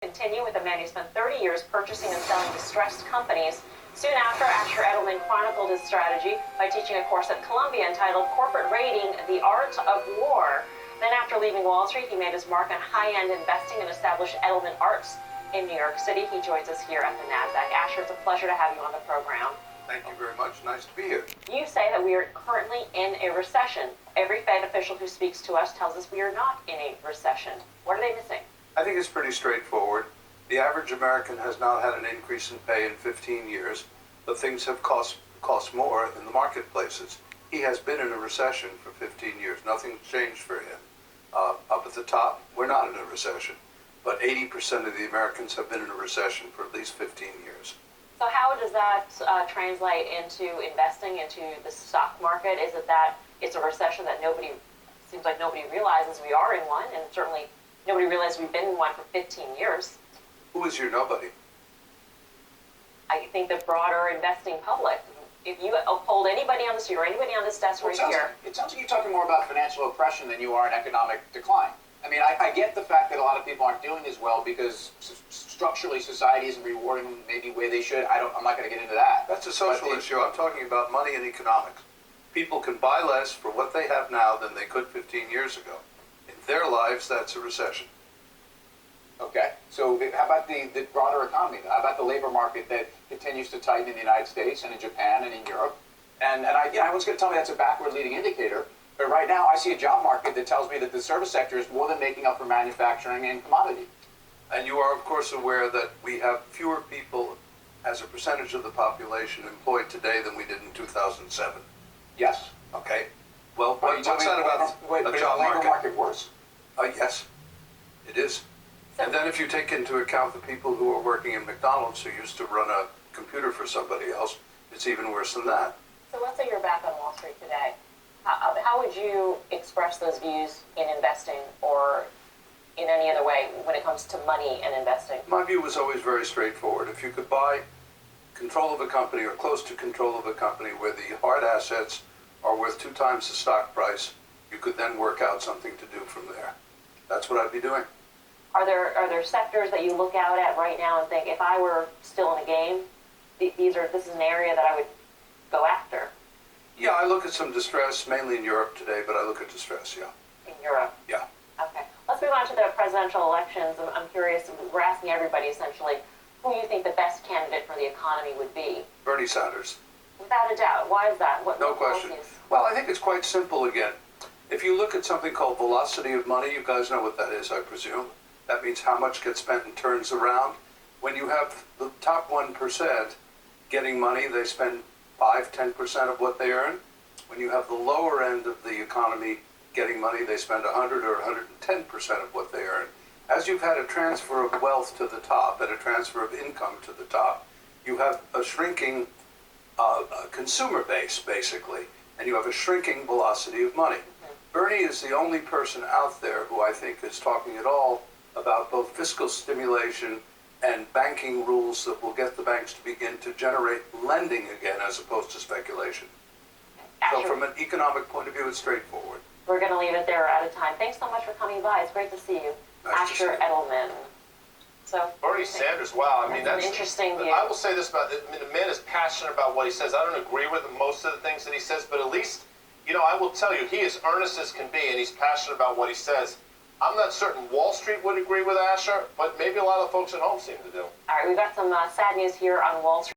Continue with a man who spent 30 years purchasing and selling distressed companies. Soon after, Asher Edelman chronicled his strategy by teaching a course at Columbia entitled Corporate Rating, The Art of War. Then after leaving Wall Street, he made his mark on high-end investing and established Edelman Arts in New York City. He joins us here at the NASDAQ. Asher, it's a pleasure to have you on the program. Thank you very much. Nice to be here. You say that we are currently in a recession. Every Fed official who speaks to us tells us we are not in a recession. What are they missing? I think it's pretty straightforward. The average American has not had an increase in pay in 15 years, but things have cost more in the marketplaces. He has been in a recession for 15 years. Nothing's changed for him. Up at the top, we're not in a recession, but 80% of the Americans have been in a recession for at least 15 years. So how does that translate into investing, into the stock market? Is it that it's a recession that seems like nobody realizes we are in one, and certainly nobody realizes we've been in one for 15 years? Who is your nobody? I think the broader investing public. If you uphold anybody on the street or anybody on this desk right here. It sounds like you're talking more about financial oppression than you are in economic decline. I mean, I get the fact that a lot of people aren't doing as well because structurally society isn't rewarding them maybe where they should. I'm not going to get into that. That's a social issue. I'm talking about money and economics. People can buy less for what they have now than they could 15 years ago. In their lives, that's a recession. Okay, so how about the broader economy? How about the labor market that continues to tighten in the United States and in Japan and in Europe? And I was going to tell me that's a backward leading indicator, but right now I see a job market that tells me that the service sector is more than making up for manufacturing and commodity. And you are, of course, aware that we have fewer people as a percentage of the population employed today than we did in 2007. Yes. Okay. Well, what's that about a job market worse? Yes, it is. And then if you take into account the people who are working in McDonald's who used to run a computer for somebody else, it's even worse than that. So let's say you're back on Wall Street today. How would you express those views in investing or in any other way when it comes to money and investing? My view was always very straightforward. If you could buy control of a company or close to control of a company where the hard assets are worth 2 times the stock price, you could then work out something to do from there. That's what I'd be doing. Are there sectors that you look out at right now and think, if I were still in the game, this is an area that I would go after? Yeah, I look at some distress, mainly in Europe today, but I look at distress, yeah. In Europe? Yeah. Okay. Let's move on to the presidential elections. I'm curious, we're asking everybody essentially, who you think the best candidate for the economy would be? Bernie Sanders. Without a doubt. Why is that? No question. Well, I think it's quite simple again. If you look at something called velocity of money, you guys know what that is, I presume. That means how much gets spent and turns around. When you have the top 1% getting money, they spend 5–10% of what they earn. When you have the lower end of the economy getting money, they spend 100 or 110% of what they earn. As you've had a transfer of wealth to the top and a transfer of income to the top, you have a shrinking consumer base, basically, and you have a shrinking velocity of money. Bernie is the only person out there who I think is talking at all about both fiscal stimulation and banking rules that will get the banks to begin to generate lending again as opposed to speculation. So from an economic point of view, it's straightforward. We're going to leave it there. We're out of time. Thanks so much for coming by. It's great to see you. Nice Asher Edelman. So Bernie Sanders, wow. I mean, that's an interesting view. I will say this about it. I mean, the man is passionate about what he says. I don't agree with most of the things that he says, but at least, I will tell you, he is earnest as can be, and he's passionate about what he says. I'm not certain Wall Street would agree with Asher, but maybe a lot of folks at home seem to do. All right, we've got some sad news here on Wall Street.